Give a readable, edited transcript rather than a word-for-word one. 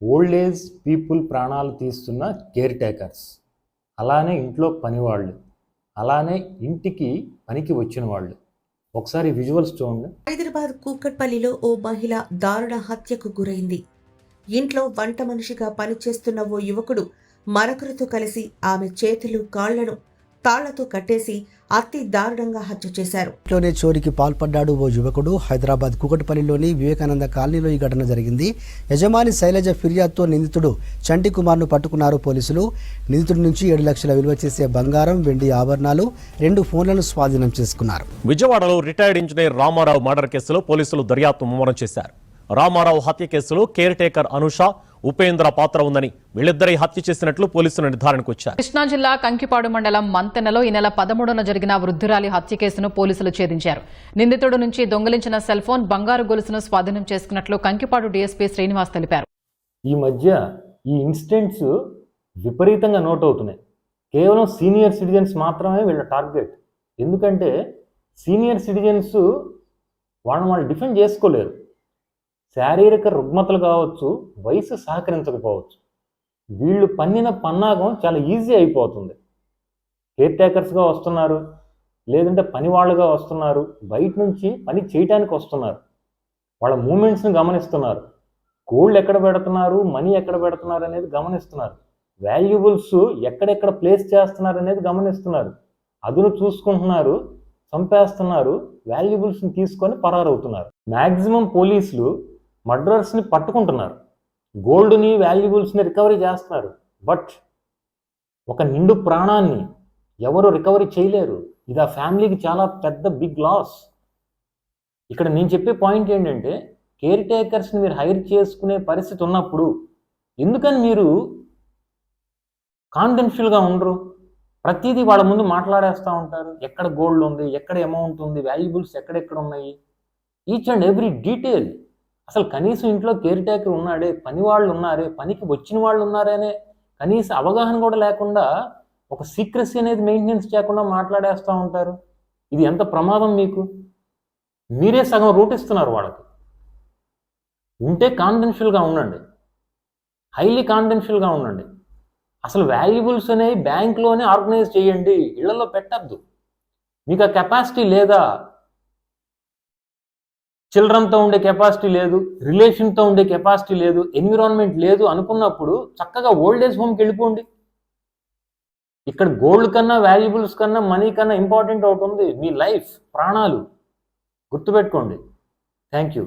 Old age people ప్రాణాలు తీస్తున్న care takers, అలానే ఇంట్లో పనివాళ్ళు, అలానే ఇంటికి పనికి వచ్చిన వాళ్ళు. ఒకసారి విజువల్స్ చూడండి. హైదరాబాద్ కూకట్పల్లిలో ఓ మహిళ దారుణ హత్యకు గురైంది. ఇంట్లో వంట మనిషిగా పనిచేస్తున్న ఓ యువకుడు మరొకరితో కలిసి ఆమె చేతులు కాళ్లను తాళ్లతో కట్టేసి అతి దారుణంగా హత్య చేశారు. ఇంట్లోనే చోరీకి పాల్పడ్డాడు ఓ యువకుడు. హైదరాబాద్ కూకట్పల్లిలోని వివేకానంద కాలనీలో ఈ ఘటన జరిగింది. యజమాని శైలజ ఫిర్యాదుతో నిందితుడు చంటి కుమార్ను పట్టుకున్నారు పోలీసులు. నిందితుడి నుంచి 7 లక్షల విలువ చేసే బంగారం, వెండి ఆభరణాలు, 2 ఫోన్లను స్వాధీనం చేసుకున్నారు. విజయవాడలో రిటైర్డ్ ఇంజనీర్ రామారావు మర్డర్ కేసులో పోలీసులు దర్యాప్తు ముమ్మరం చేశారు. రామారావు హత్య కేసులో కేర్ టేకర్ అనుష, ఉపేంద్ర పాత్ర ఉందని, వీళ్ళిద్దరి హత్య చేసినట్లు పోలీసులు నిర్ధారణకు వచ్చారు. కృష్ణా జిల్లా కంకిపాడు మండలం మంతెనలో ఈ నెల 13న జరిగిన వృద్ధురాలి హత్య కేసును పోలీసులు ఛేదించారు. నిందితుడి నుంచి దొంగిలించిన సెల్ ఫోన్, బంగారు గొలుసును స్వాధీనం చేసుకున్నట్లు కంకిపాడు డీఎస్పీ శ్రీనివాస్ తెలిపారు. ఈ మధ్య ఈ ఇన్సిడెంట్స్ విపరీతంగా నోట్ అవుతున్నాయి. కేవలం సీనియర్ సిటిజన్స్ మాత్రమే వీళ్ళ టార్గెట్. ఎందుకంటే సీనియర్ సిటిజన్స్ వాళ్ళు డిఫెండ్ చేసుకోలేరు. శారీరక రుగ్మతలు కావచ్చు, వయసు సహకరించకపోవచ్చు. వీళ్ళు పన్నిన పన్నాగం చాలా ఈజీ అయిపోతుంది. కేర్ టేకర్స్గా వస్తున్నారు, లేదంటే పని వాళ్ళుగా వస్తున్నారు, బయట నుంచి పని చేయటానికి వస్తున్నారు, వాళ్ళ మూమెంట్స్ని గమనిస్తున్నారు, గోల్డ్ ఎక్కడ పెడుతున్నారు, మనీ ఎక్కడ పెడుతున్నారు అనేది గమనిస్తున్నారు, వాల్యుబుల్స్ ఎక్కడెక్కడ ప్లేస్ చేస్తున్నారు అనేది గమనిస్తున్నారు, అదును చూసుకుంటున్నారు, చంపేస్తున్నారు, వాల్యుబుల్స్ని తీసుకొని పరారవుతున్నారు. మ్యాక్సిమం పోలీసులు మర్డరర్స్ని పట్టుకుంటున్నారు, గోల్డ్ని వాల్యుబుల్స్ని రికవరీ చేస్తున్నారు. బట్ ఒక నిండు ప్రాణాన్ని ఎవరు రికవరీ చేయలేరు. ఇది ఆ ఫ్యామిలీకి చాలా పెద్ద బిగ్ లాస్. ఇక్కడ నేను చెప్పే పాయింట్ ఏంటంటే, కేర్ టేకర్స్ని మీరు హైర్ చేసుకునే పరిస్థితి ఉన్నప్పుడు ఎందుకని మీరు కాన్ఫిడెన్షియల్గా ఉండరు? ప్రతిదీ వాళ్ళ ముందు మాట్లాడేస్తూ ఉంటారు. ఎక్కడ గోల్డ్ ఉంది, ఎక్కడ అమౌంట్ ఉంది, వాల్యుబుల్స్ ఎక్కడెక్కడ ఉన్నాయి, ఈచ్ అండ్ ఎవ్రీ డీటెయిల్. అసలు కనీసం ఇంట్లో కేర్ టేకర్ ఉన్నాడే, పని వాళ్ళు ఉన్నారే, పనికి వచ్చిన వాళ్ళు ఉన్నారనే కనీస అవగాహన కూడా లేకుండా, ఒక సీక్రెసీ అనేది మెయింటెనెన్స్ చేయకుండా మాట్లాడేస్తూ ఉంటారు. ఇది ఎంత ప్రమాదం మీకు? మీరే సగం రూట్ ఇస్తున్నారు వాళ్ళకి. ఉంటే కాన్ఫిడెన్షియల్గా ఉండండి, హైలీ కాన్ఫిడెన్షియల్గా ఉండండి. అసలు వాల్యుబుల్స్ అనేవి బ్యాంక్లోనే ఆర్గనైజ్ చేయండి, ఇళ్లలో పెట్టద్దు. మీకు ఆ కెపాసిటీ లేదా, చిల్డ్రన్తో ఉండే కెపాసిటీ లేదు, రిలేషన్తో ఉండే కెపాసిటీ లేదు, ఎన్విరాన్మెంట్ లేదు అనుకున్నప్పుడు చక్కగా ఓల్డ్ ఏజ్ హోమ్కి వెళ్ళిపోండి. ఇక్కడ గోల్డ్ కన్నా, వాల్యుబుల్స్ కన్నా, మనీ కన్నా ఇంపార్టెంట్ ఒకటి ఉంది, మీ లైఫ్, ప్రాణాలు. గుర్తుపెట్టుకోండి. Thank you.